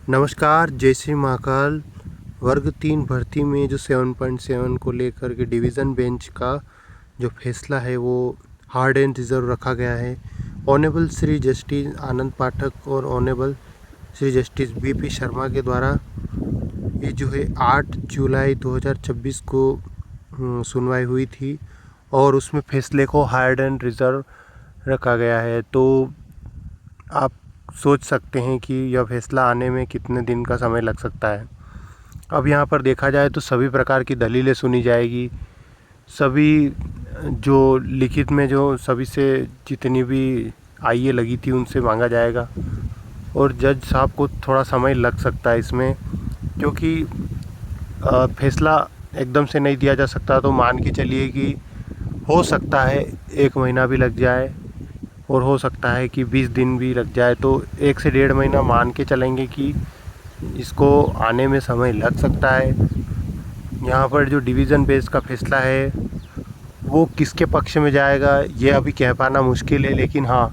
नमस्कार, जय श्री महाकाल। वर्ग 3 भर्ती में जो 7.7 को लेकर के डिवीज़न बेंच का जो फैसला है वो हार्ड एंड रिजर्व रखा गया है। ऑनेबल श्री जस्टिस आनंद पाठक और honourable Shri justice BP Sharma के द्वारा ये जो है 8 जुलाई 2026 को सुनवाई हुई थी और उसमें फैसले को हार्ड एंड रिजर्व रखा गया है। तो आप सोच सकते हैं कि यह फैसला आने में कितने दिन का समय लग सकता है। अब यहाँ पर देखा जाए तो सभी प्रकार की दलीलें सुनी जाएगी, सभी जो लिखित में जो सभी से जितनी भी आईए लगी थी उनसे मांगा जाएगा और जज साहब को थोड़ा समय लग सकता है इसमें, क्योंकि फैसला एकदम से नहीं दिया जा सकता। तो मान के चलिए कि हो सकता है 1 महीना भी लग जाए और हो सकता है कि 20 दिन भी लग जाए, तो 1 से 1.5 महीना मान के चलेंगे कि इसको आने में समय लग सकता है। यहाँ पर जो डिवीज़न बेंच का फैसला है वो किसके पक्ष में जाएगा ये अभी कह पाना मुश्किल है, लेकिन हाँ,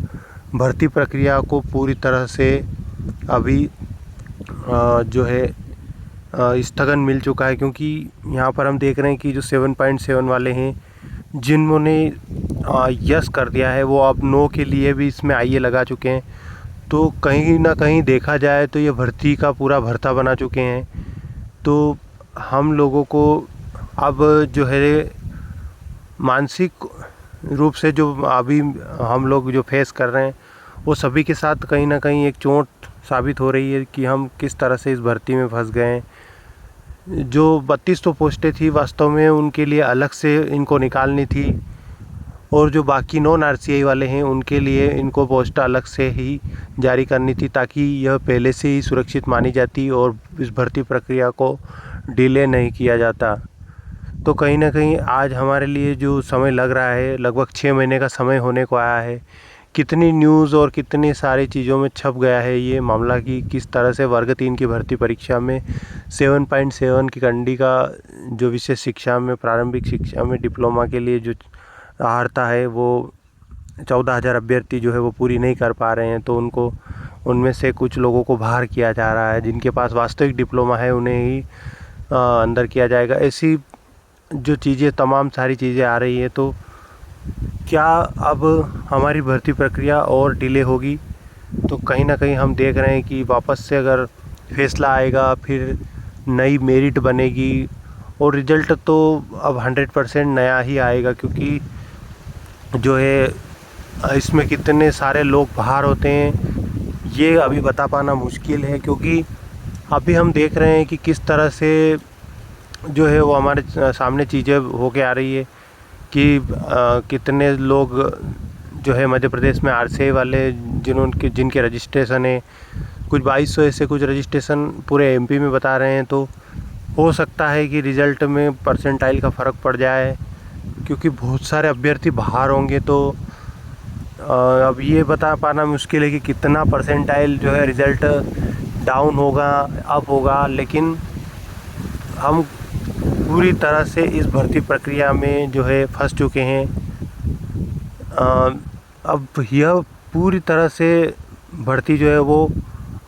भर्ती प्रक्रिया को पूरी तरह से अभी जो है स्थगन मिल चुका है, क्योंकि यहाँ पर हम देख रहे हैं कि जो 7.7 वाले हैं जिन्होंने यस कर दिया है वो अब नो के लिए भी इसमें आईए लगा चुके हैं। तो कहीं ना कहीं देखा जाए तो ये भर्ती का पूरा भर्ता बना चुके हैं। तो हम लोगों को अब जो है मानसिक रूप से जो अभी हम लोग जो फेस कर रहे हैं वो सभी के साथ कहीं ना कहीं एक चोट साबित हो रही है कि हम किस तरह से इस भर्ती में फंस गए हैं। जो 3200 पोस्टें थी वास्तव में उनके लिए अलग से इनको निकालनी थी और जो बाकी नॉन आरसीआई वाले हैं उनके लिए इनको पोस्ट अलग से ही जारी करनी थी, ताकि यह पहले से ही सुरक्षित मानी जाती और इस भर्ती प्रक्रिया को डिले नहीं किया जाता। तो कहीं ना कहीं आज हमारे लिए जो समय लग रहा है लगभग 6 महीने का समय होने को आया है। कितनी न्यूज़ और कितनी सारी चीज़ों में छप गया है ये मामला कि किस तरह से वर्ग 3 की भर्ती परीक्षा में 7.7 की कंडी का जो विशेष शिक्षा में प्रारंभिक शिक्षा में डिप्लोमा के लिए जो अर्हता है वो 14,000 अभ्यर्थी जो है वो पूरी नहीं कर पा रहे हैं। तो उनको उनमें से कुछ लोगों को बाहर किया जा रहा है, जिनके पास वास्तविक डिप्लोमा है उन्हें ही अंदर किया जाएगा। ऐसी जो चीज़ें तमाम सारी चीज़ें आ रही है, तो क्या अब हमारी भर्ती प्रक्रिया और डिले होगी? तो कहीं ना कहीं हम देख रहे हैं कि वापस से अगर फैसला आएगा फिर नई मेरिट बनेगी और रिज़ल्ट तो अब 100% नया ही आएगा, क्योंकि जो है इसमें कितने सारे लोग बाहर होते हैं ये अभी बता पाना मुश्किल है, क्योंकि अभी हम देख रहे हैं कि किस तरह से जो है वो हमारे सामने चीज़ें होके आ रही है कि कितने लोग जो है मध्य प्रदेश में आरसीआई वाले जिनके रजिस्ट्रेशन है कुछ 2200 ऐसे कुछ रजिस्ट्रेशन पूरे एमपी में बता रहे हैं। तो हो सकता है कि रिज़ल्ट में परसेंटाइल का फ़र्क पड़ जाए, क्योंकि बहुत सारे अभ्यर्थी बाहर होंगे। तो अब ये बता पाना मुश्किल है कि कितना परसेंटाइल जो है रिज़ल्ट डाउन होगा अप होगा, लेकिन हम पूरी तरह से इस भर्ती प्रक्रिया में जो है फंस चुके हैं। अब यह पूरी तरह से भर्ती जो है वो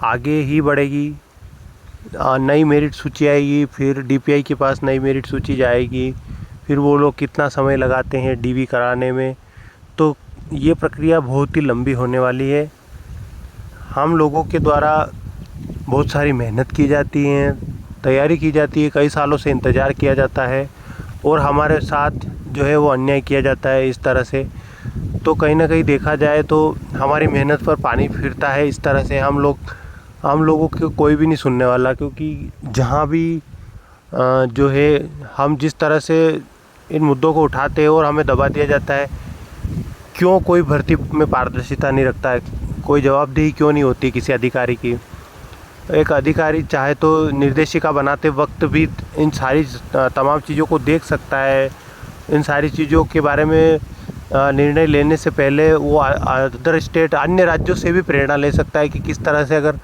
आगे ही बढ़ेगी। नई मेरिट सूची आएगी, फिर डीपीआई के पास नई मेरिट सूची जाएगी, फिर वो लोग कितना समय लगाते हैं डीवी कराने में। तो ये प्रक्रिया बहुत ही लंबी होने वाली है। हम लोगों के द्वारा बहुत सारी मेहनत की जाती है, तैयारी की जाती है, कई सालों से इंतज़ार किया जाता है और हमारे साथ जो है वो अन्याय किया जाता है इस तरह से। तो कहीं ना कहीं देखा जाए तो हमारी मेहनत पर पानी फिरता है इस तरह से। हम लोगों को कोई भी नहीं सुनने वाला, क्योंकि जहाँ भी जो है हम जिस तरह से इन मुद्दों को उठाते हैं और हमें दबा दिया जाता है। क्यों कोई भर्ती में पारदर्शिता नहीं रखता है? कोई जवाबदेही क्यों नहीं होती किसी अधिकारी की? एक अधिकारी चाहे तो निर्देशिका बनाते वक्त भी इन सारी तमाम चीज़ों को देख सकता है। इन सारी चीज़ों के बारे में निर्णय लेने से पहले वो अदर स्टेट अन्य राज्यों से भी प्रेरणा ले सकता है कि किस तरह से अगर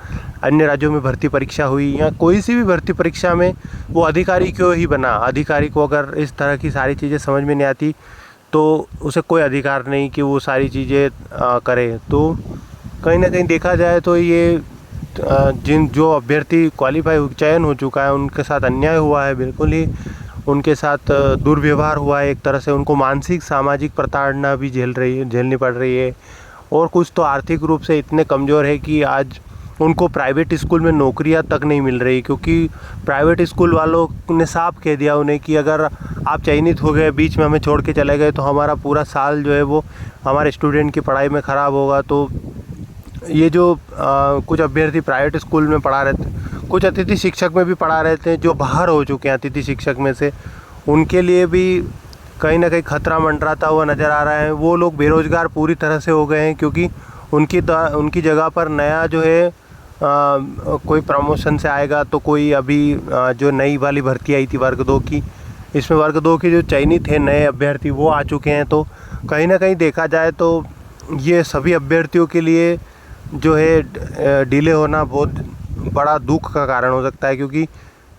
अन्य राज्यों में भर्ती परीक्षा हुई या कोई सी भी भर्ती परीक्षा में वो अधिकारी क्यों ही बना। अधिकारी को अगर इस तरह की सारी चीज़ें समझ में नहीं आती तो उसे कोई अधिकार नहीं कि वो सारी चीज़ें करे। तो कहीं ना कहीं देखा जाए तो ये जिन जो अभ्यर्थी क्वालिफाई चयन हो चुका है उनके साथ अन्याय हुआ है, बिल्कुल ही उनके साथ दुर्व्यवहार हुआ है। एक तरह से उनको मानसिक सामाजिक प्रताड़ना भी झेलनी पड़ रही है। और कुछ तो आर्थिक रूप से इतने कमज़ोर है कि आज उनको प्राइवेट स्कूल में नौकरियां तक नहीं मिल रही, क्योंकि प्राइवेट स्कूल वालों ने साफ कह दिया उन्हें कि अगर आप चयनित हो गए, बीच में हमें छोड़ के चले गए, तो हमारा पूरा साल जो है वो हमारे स्टूडेंट की पढ़ाई में ख़राब होगा। तो ये जो कुछ अभ्यर्थी प्राइवेट स्कूल में पढ़ा रहे थे, कुछ अतिथि शिक्षक में भी पढ़ा रहे थे, जो बाहर हो चुके हैं अतिथि शिक्षक में से, उनके लिए भी कहीं ना कहीं खतरा मंडराता हुआ नज़र आ रहा है। वो लोग बेरोज़गार पूरी तरह से हो गए हैं, क्योंकि उनकी जगह पर नया जो है कोई प्रमोशन से आएगा तो कोई अभी जो नई वाली भर्ती आई थी वर्ग 2 की, इसमें वर्ग 2 के जो चयनित हैं नए अभ्यर्थी वो आ चुके हैं। तो कहीं ना कहीं देखा जाए तो ये सभी अभ्यर्थियों के लिए जो है डिले होना बहुत बड़ा दुख का कारण हो सकता है, क्योंकि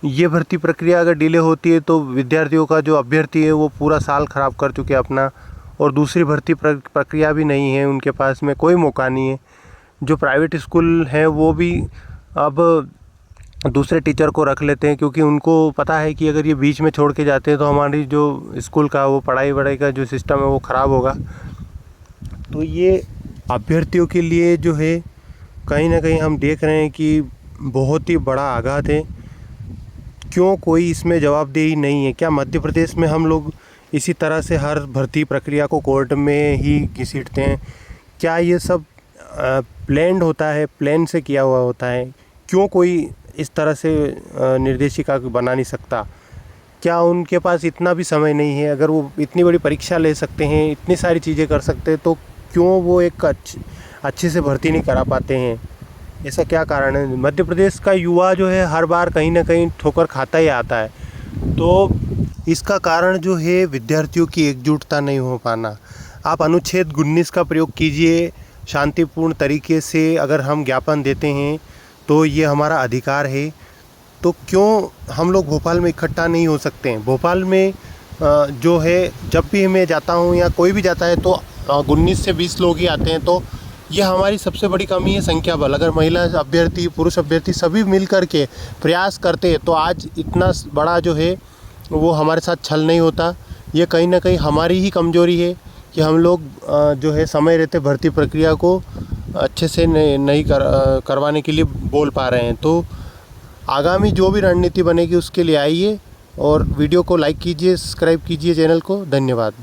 ये भर्ती प्रक्रिया अगर डिले होती है तो विद्यार्थियों का जो अभ्यर्थी है वो पूरा साल ख़राब कर चुके हैं अपना, और दूसरी भर्ती प्रक्रिया भी नहीं है उनके पास में, कोई मौका नहीं है। जो प्राइवेट स्कूल हैं वो भी अब दूसरे टीचर को रख लेते हैं, क्योंकि उनको पता है कि अगर ये बीच में छोड़ के जाते हैं तो हमारी जो स्कूल का वो पढ़ाई का जो सिस्टम है वो ख़राब होगा। तो ये अभ्यर्थियों के लिए जो है कहीं ना कहीं हम देख रहे हैं कि बहुत ही बड़ा आघात है। क्यों कोई इसमें जवाबदेही नहीं है? क्या मध्य प्रदेश में हम लोग इसी तरह से हर भर्ती प्रक्रिया को कोर्ट में ही घसीटते हैं? क्या ये सब प्लान्ड होता है, प्लान से किया हुआ होता है? क्यों कोई इस तरह से निर्देशिका बना नहीं सकता? क्या उनके पास इतना भी समय नहीं है? अगर वो इतनी बड़ी परीक्षा ले सकते हैं, इतनी सारी चीज़ें कर सकते हैं, तो क्यों वो एक अच्छे से भर्ती नहीं करा पाते हैं? ऐसा क्या कारण है? मध्य प्रदेश का युवा जो है हर बार कहीं ना कहीं ठोकर खाता ही आता है। तो इसका कारण जो है विद्यार्थियों की एकजुटता नहीं हो पाना। आप अनुच्छेद 19 का प्रयोग कीजिए, शांतिपूर्ण तरीके से अगर हम ज्ञापन देते हैं तो ये हमारा अधिकार है। तो क्यों हम लोग भोपाल में इकट्ठा नहीं हो सकते हैं? भोपाल में जो है जब भी मैं जाता हूँ या कोई भी जाता है तो 19 से 20 लोग ही आते हैं। तो ये हमारी सबसे बड़ी कमी है, संख्या बल। अगर महिला अभ्यर्थी, पुरुष अभ्यर्थी सभी मिल कर के प्रयास करते तो आज इतना बड़ा जो है वो हमारे साथ छल नहीं होता। ये कहीं ना कहीं हमारी ही कमजोरी है कि हम लोग जो है समय रहते भर्ती प्रक्रिया को अच्छे से नहीं करवाने के लिए बोल पा रहे हैं। तो आगामी जो भी रणनीति बनेगी उसके लिए आइए और वीडियो को लाइक कीजिए, सब्सक्राइब कीजिए चैनल को। धन्यवाद।